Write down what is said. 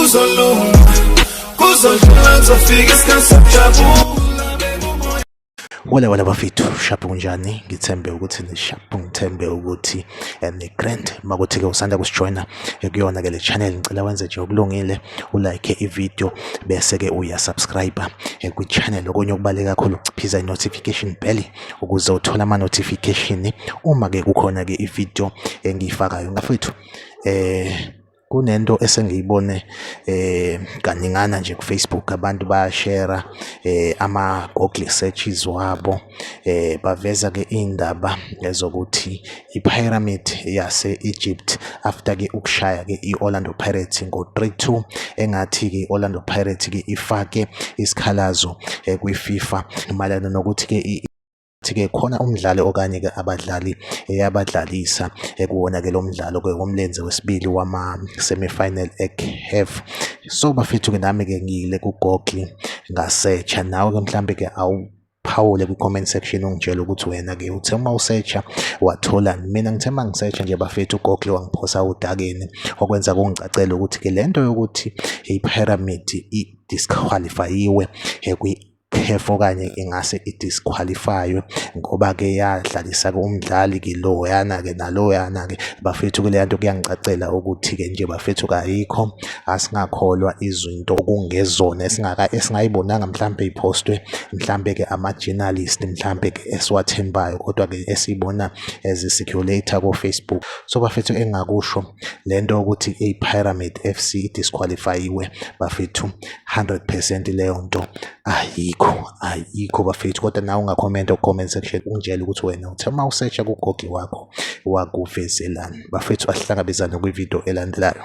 kuzolunga, kuzodlula kuzofika isikhathi sokujabula. Wala bafethu, shaphu kunjani? Ngithembe ukuthi nishaphu, ngithembe ukuthi ni grand makuthi ke usanda kusijoina kuyona ke le channel. Ngicela wenze nje okulungile, ulike i-video bese ke uyasubscribe ku channel. Okunye okubaleka kakhulu ukuciphiza i-notification bell ukuze uthola ama notification uma ke kukhona ke i-video engiyifakayo. Ngafethu kunento esengiyibone kaningana nje ku Facebook, abantu bayashare ama Google searches wabo, baveza ke indaba ezokuthi i-pyramid yase Egypt after ke ukushaya ke i-Orlando Pirates ngo 3-2, engathi ke Orlando Pirates ke ifake isikhalazo kwi-FIFA malana nokuthi ke khona umdlalo okanye ke abadlali eyabadlalisa ekuwona ke lo mdlalo ke womlenze wesibili wama semi-final eCAF. So bafethu ke nami ke ngile ku Google ngasearcha, nawe ke mhlambe ke awuphawule ku comment section ungitshela ukuthi wena ke uthe uma usearcha watholani. Mina ngithe uma ngisearcha nje bafethu uGoogle wangiphosa udakeni, okwenza kungicacela ukuthi ke lento yokuthi i-pyramid i-disqualifyiwe kwi-CAF okanye ingase i-disqualifywe ngoba ke yadlalisa ke umdlali ke loyana ke naloyana ke bafethu. Ke le nto kuyangicacela ukuthi ke nje bafethu kayikho, asingakholwa izinto okungezona esingayibonanga mhlambe ipostwe mhlambe ke ama-journalist mhlambe ke esiwathembayo, kodwa ke esibona as circulator ko Facebook. So bafethu engakusho lento ukuthi i-Pyramid FC i-disqualifyiwe bafethu 100% leyo nto ayikho bafethu. Kodwa nawe ungakhomenta ku-comment section ungitshela ukuthi wena uthe uma usearcha ku Google wakho wakuvezelani. Bafethu asihlangabezane kwi-video elandelayo.